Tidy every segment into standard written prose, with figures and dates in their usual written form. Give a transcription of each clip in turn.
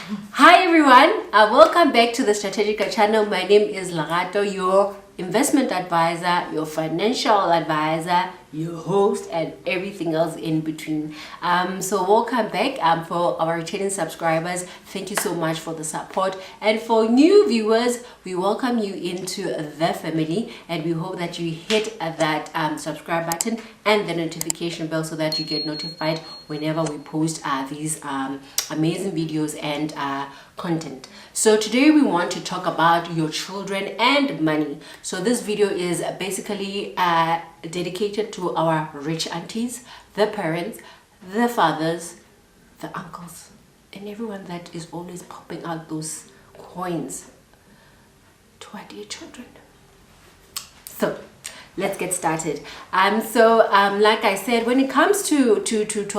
Hi everyone, welcome back to the Strategica channel. My name is Larato, your investment advisor, your financial advisor, your host, and everything else in between. So welcome back. For our returning subscribers, thank you so much for the support, and for new viewers, we welcome you into the family, and we hope that you hit that subscribe button and the notification bell so that you get notified whenever we post these amazing videos and content. So today we want to talk about your children and money. So this video is basically dedicated to our rich aunties, the parents, the fathers, the uncles, and everyone that is always popping out those coins to our dear children. So let's get started. Like I said, when it comes to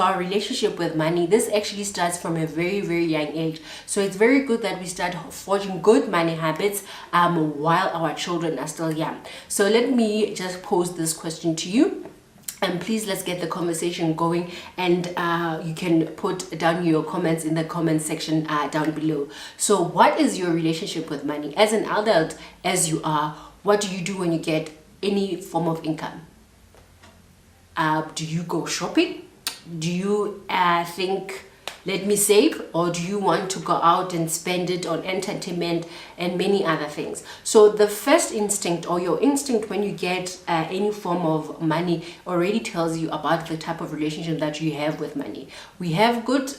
our relationship with money, this actually starts from a very young age. So it's very good that we start forging good money habits while our children are still young. So let me just pose this question to you, and please let's get the conversation going, and you can put down your comments in the comment section down below. So what is your relationship with money? As an adult as you are, what do you do when you get any form of income? Do you go shopping? Do you think, let me save? Or do you want to go out and spend it on entertainment and many other things? So the first instinct, or your instinct, when you get any form of money already tells you about the type of relationship that you have with money. We have good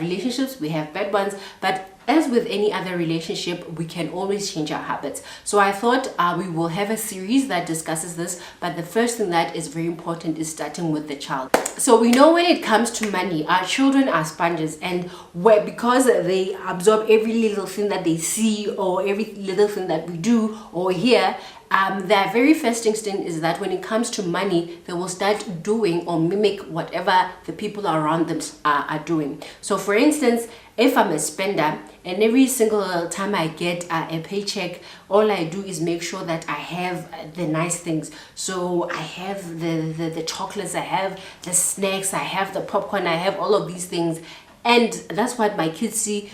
relationships, we have bad ones, but as with any other relationship, we can always change our habits. So I thought we will have a series that discusses this, but the first thing that is very important is starting with the child. So we know when it comes to money, our children are sponges, and because they absorb every little thing that they see, or every little thing that we do or hear, their very first instinct is that when it comes to money, they will start doing or mimic whatever the people around them are doing. So for instance, if I'm a spender and every single time I get a paycheck, all I do is make sure that I have the nice things. So I have the chocolates, I have the snacks, I have the popcorn, I have all of these things. And that's what my kids see.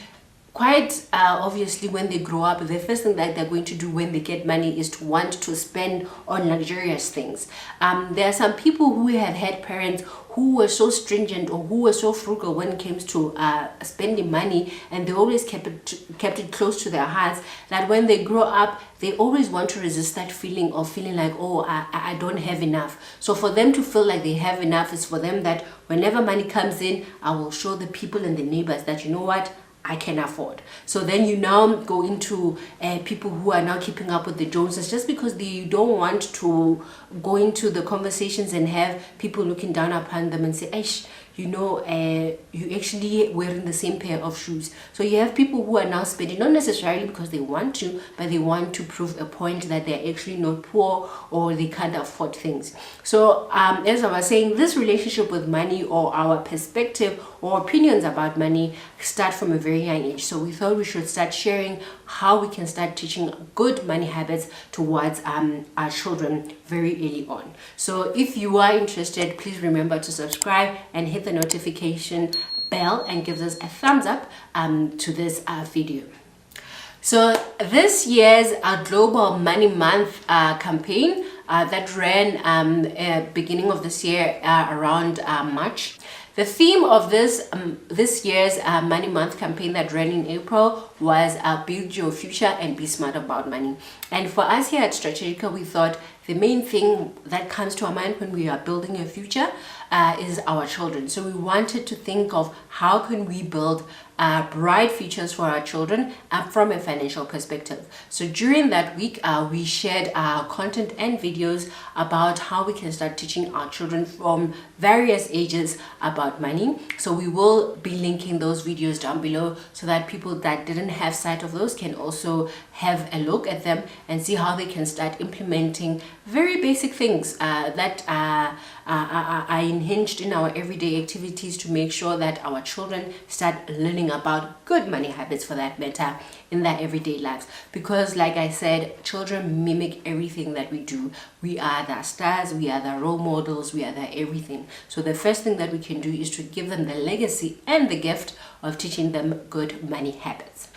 Quite obviously, when they grow up, the first thing that they're going to do when they get money is to want to spend on luxurious things. There are some people who have had parents who were so stringent or who were so frugal when it came to spending money, and they always kept it close to their hearts, that when they grow up, they always want to resist that feeling of feeling like, oh, I don't have enough. So for them to feel like they have enough is for them that whenever money comes in, I will show the people and the neighbors that, you know what, I can afford. So then you now go into people who are now keeping up with the Joneses, just because they don't want to go into the conversations and have people looking down upon them and say, Aish, you know, you actually wearing the same pair of shoes. So you have people who are now spending, not necessarily because they want to, but they want to prove a point that they're actually not poor or they can't afford things. So as I was saying, this relationship with money, or our perspective or opinions about money, start from a very young age. So we thought we should start sharing how we can start teaching good money habits towards our children very early on. So if you are interested, please remember to subscribe and hit the notification bell and give us a thumbs up to this video. So this year's Global Money Month campaign that ran beginning of this year around March. The theme of this year's Money Month campaign that ran in April was Build Your Future and Be Smart About Money. And for us here at Strategica, we thought the main thing that comes to our mind when we are building a future is our children. So we wanted to think of how can we build bright futures for our children from a financial perspective. So during that week, we shared content and videos about how we can start teaching our children from various ages about money. So we will be linking those videos down below so that people that didn't have sight of those can also have a look at them and see how they can start implementing very basic things that are unhinged in our everyday activities to make sure that our children start learning about good money habits, for that matter, in their everyday lives. Because like I said, children mimic everything that we do. We are their stars, we are their role models, we are their everything. So the first thing that we can do is to give them the legacy and the gift of teaching them good money habits.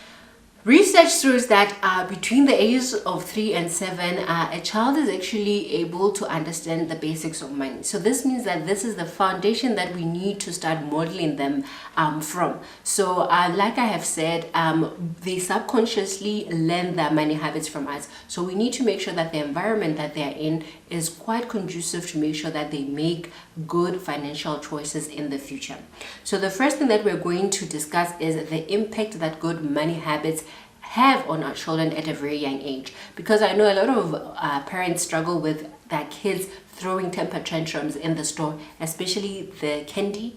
Research shows that between the ages of 3 and 7, a child is actually able to understand the basics of money. So this means that this is the foundation that we need to start modeling them from. So like I have said, they subconsciously learn their money habits from us. So we need to make sure that the environment that they are in is quite conducive to make sure that they make good financial choices in the future. So the first thing that we're going to discuss is the impact that good money habits have on our children at a very young age, because I know a lot of parents struggle with their kids throwing temper tantrums in the store, especially the candy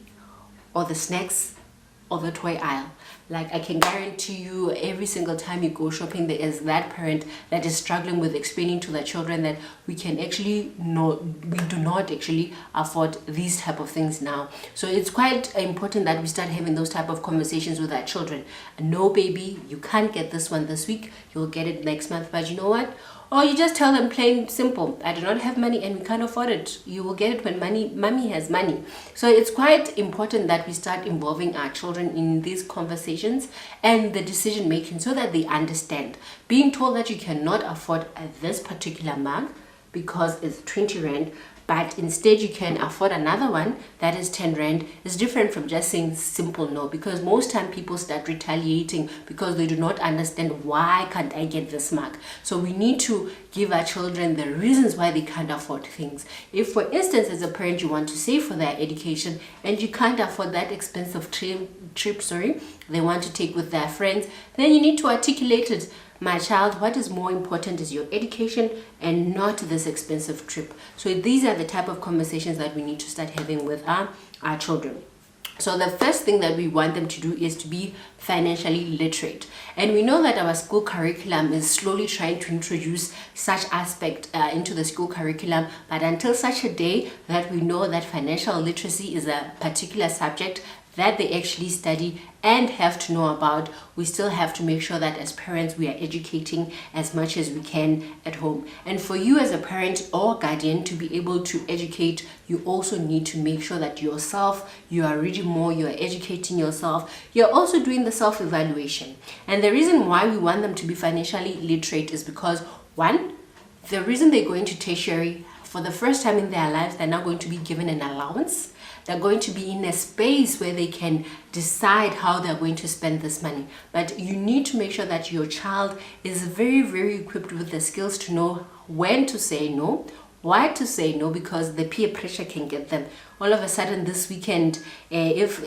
or the snacks or the toy aisle. Like, I can guarantee you, every single time you go shopping, there is that parent that is struggling with explaining to their children that we do not actually afford these type of things now. So it's quite important that we start having those type of conversations with our children. No, baby, you can't get this one this week, you'll get it next month. But you know what? Or you just tell them plain simple, I do not have money and we can't afford it. You will get it when mommy has money. So it's quite important that we start involving our children in these conversations and the decision making, so that they understand. Being told that you cannot afford this particular mug because it's 20 rand, but instead you can afford another one that is 10 rand, is different from just saying simple no. Because most time people start retaliating because they do not understand, why can't I get this mug? So we need to give our children the reasons why they can't afford things. If, for instance, as a parent, you want to save for their education and you can't afford that expensive trip they want to take with their friends, then you need to articulate it. My child, what is more important is your education and not this expensive trip. So these are the type of conversations that we need to start having with our children. So the first thing that we want them to do is to be financially literate. And we know that our school curriculum is slowly trying to introduce such aspect into the school curriculum. But until such a day that we know that financial literacy is a particular subject that they actually study and have to know about, we still have to make sure that as parents we are educating as much as we can at home. And for you as a parent or guardian to be able to educate, you also need to make sure that yourself, you are reading more, you are educating yourself, you're also doing the self-evaluation. And the reason why we want them to be financially literate is because, one, the reason they're going to tertiary, for the first time in their lives, they're now going to be given an allowance. They're going to be in a space where they can decide how they're going to spend this money. But you need to make sure that your child is very, very equipped with the skills to know when to say no, why to say no, because the peer pressure can get them. All of a sudden this weekend, if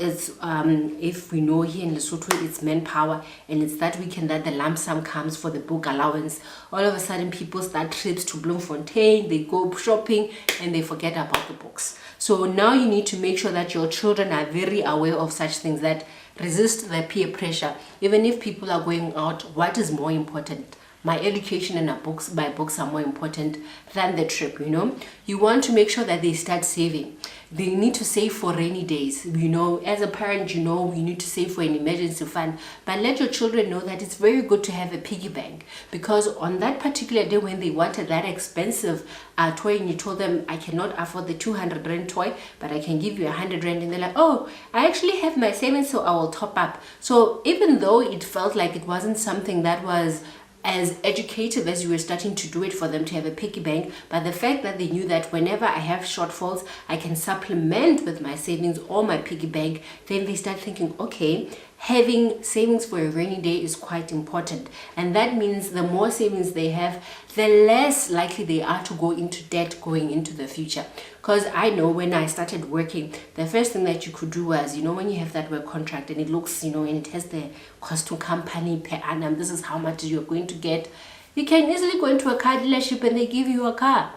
we know here in Lesotho it's manpower and it's that weekend that the lump sum comes for the book allowance, all of a sudden people start trips to Bloemfontein, they go shopping and they forget about the books. So now you need to make sure that your children are very aware of such things, that resist the peer pressure. Even if people are going out, what is more important? My education and my books are more important than the trip, you know. You want to make sure that they start saving. They need to save for rainy days. You know, as a parent, you know, you need to save for an emergency fund. But let your children know that it's very good to have a piggy bank, because on that particular day when they wanted that expensive toy and you told them, I cannot afford the 200 rand toy, but I can give you 100 rand, and they're like, oh, I actually have my savings, so I will top up. So even though it felt like it wasn't something that was as educative as you were starting to do it for them to have a piggy bank, but the fact that they knew that whenever I have shortfalls, I can supplement with my savings or my piggy bank, then they start thinking, okay, having savings for a rainy day is quite important. And that means the more savings they have, the less likely they are to go into debt going into the future. Because I know when I started working, the first thing that you could do was, you know, when you have that work contract and it looks, you know, and it has the cost to company per annum, this is how much you're going to get, you can easily go into a car dealership and they give you a car.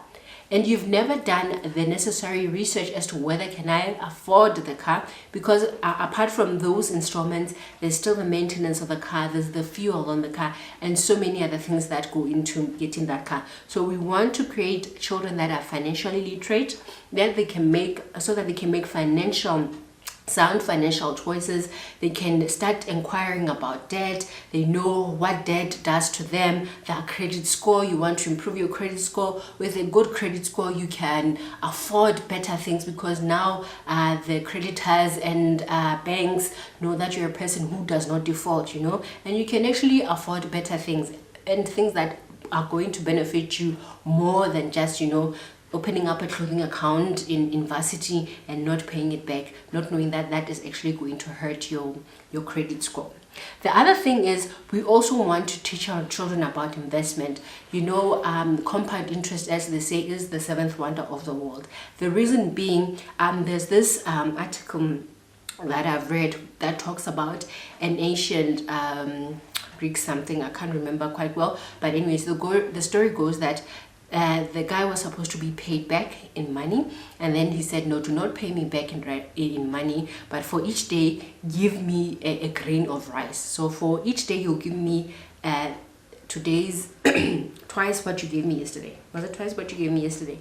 and you've never done the necessary research as to whether can I afford the car, because apart from those installments, there's still the maintenance of the car, there's the fuel on the car, and so many other things that go into getting that car. So we want to create children that are financially literate, that they can make, so that they can make sound financial choices. They can start inquiring about debt. They know what debt does to them. Their credit score, you want to improve your credit score. With a good credit score, you can afford better things, because now the creditors and banks know that you're a person who does not default, and you can actually afford better things, and things that are going to benefit you more than just opening up a clothing account in varsity and not paying it back, not knowing that that is actually going to hurt your credit score. The other thing is, we also want to teach our children about investment. Compound interest, as they say, is the seventh wonder of the world. The reason being, there's this article that I've read that talks about an ancient Greek something, I can't remember quite well, but anyways, the story goes that the guy was supposed to be paid back in money, and then he said, no, do not pay me back in money, but for each day give me a grain of rice. So for each day you'll give me today's twice what you gave me yesterday. Was it twice what you gave me yesterday?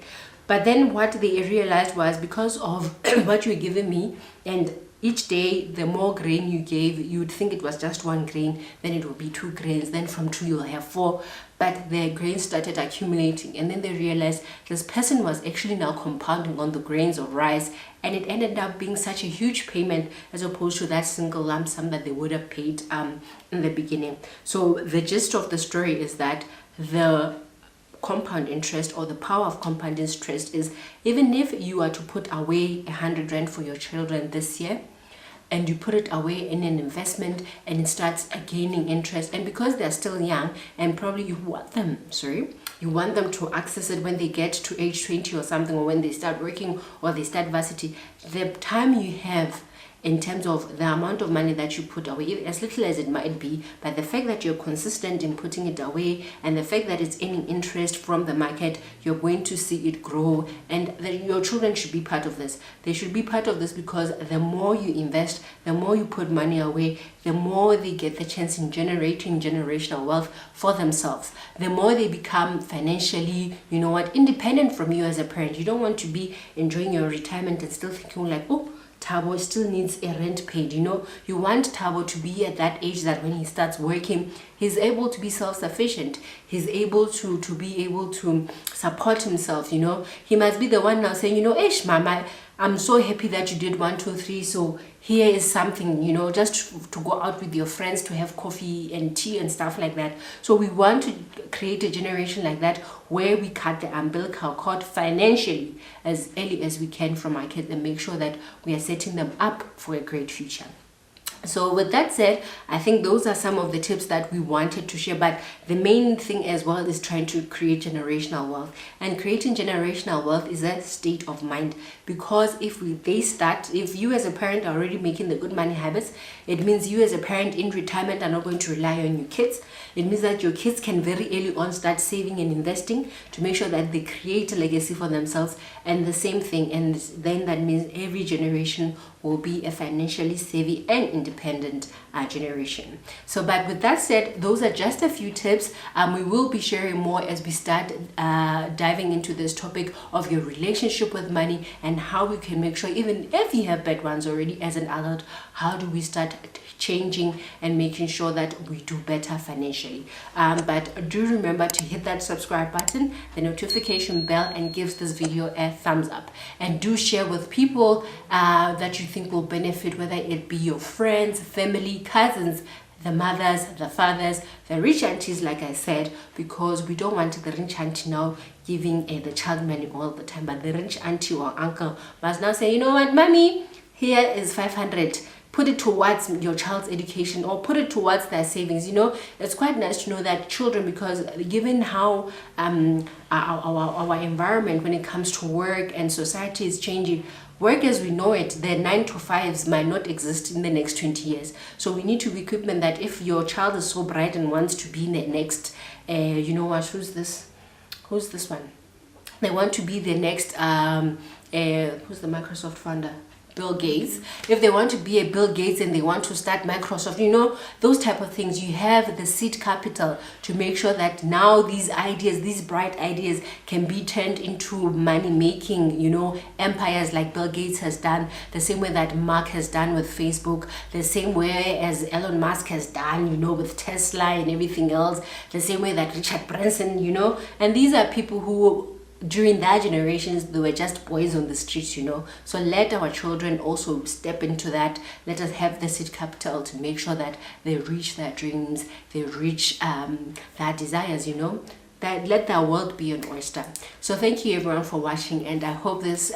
But then what they realized was, because of what you were giving me, and each day the more grain you gave, you would think it was just one grain, then it will be 2 grains, then from 2 you'll have 4. But the grains started accumulating, and then they realized this person was actually now compounding on the grains of rice, and it ended up being such a huge payment as opposed to that single lump sum that they would have paid in the beginning. So the gist of the story is that the compound interest, or the power of compound interest, is even if you are to put away 100 rand for your children this year, and you put it away in an investment, and it starts gaining interest, and because they're still young, and probably you want them to access it when they get to age 20 or something, or when they start working or they start varsity, the time you have in terms of the amount of money that you put away, as little as it might be, but the fact that you're consistent in putting it away, and the fact that it's earning interest from the market, you're going to see it grow, and that your children should be part of this. They should be part of this, because the more you invest, the more you put money away, the more they get the chance in generating generational wealth for themselves. The more they become financially, independent from you as a parent. You don't want to be enjoying your retirement and still thinking like, oh, Tabo still needs a rent paid. You want Tabo to be at that age that when he starts working, he's able to be self-sufficient. He's able to be able to support himself. He must be the one now saying, Ish, mama, I'm so happy that you did 1, 2, 3. So here is something, just to go out with your friends, to have coffee and tea and stuff like that. So we want to create a generation like that, where we cut the umbilical cord financially as early as we can from our kids, and make sure that we are setting them up for a great future. So with that said, I think those are some of the tips that we wanted to share, but the main thing as well is trying to create generational wealth. And creating generational wealth is a state of mind, because if you as a parent are already making the good money habits, it means you as a parent in retirement are not going to rely on your kids. It means that your kids can very early on start saving and investing to make sure that they create a legacy for themselves, and the same thing, and then that means every generation will be a financially savvy and independent generation. So, but with that said, those are just a few tips. We will be sharing more as we start diving into this topic of your relationship with money, and how we can make sure, even if you have bad ones already as an adult, how do we start changing and making sure that we do better financially. But do remember to hit that subscribe button, the notification bell, and give this video a thumbs up, and do share with people that you think will benefit, whether it be your friends, family, cousins, the mothers, the fathers, the rich aunties, like I said, because we don't want the rich auntie now giving the child money all the time, but the rich auntie or uncle must now say, you know what, mommy, here is 500. Put it towards your child's education, or put it towards their savings. It's quite nice to know that children, because given how our environment when it comes to work and society is changing, work as we know it, the 9 to 5s might not exist in the next 20 years. So we need to equip them that if your child is so bright and wants to be in the next, who's this one? they want to be the next who's the Microsoft founder, Bill Gates. If they want to be a Bill Gates and they want to start Microsoft, you know, those type of things, you have the seed capital to make sure that now these ideas, these bright ideas, can be turned into money making, you know, empires like Bill Gates has done, the same way that Mark has done with Facebook, the same way as Elon Musk has done, you know, with Tesla and everything else, the same way that Richard Branson, you know. And these are people who during their generations, they were just boys on the streets, you know. So let our children also step into that. Let us have the seed capital to make sure that they reach their dreams, they reach their desires, you know. That let their world be an oyster. So thank you everyone for watching, and I hope this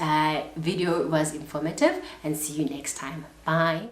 video was informative, and see you next time. Bye.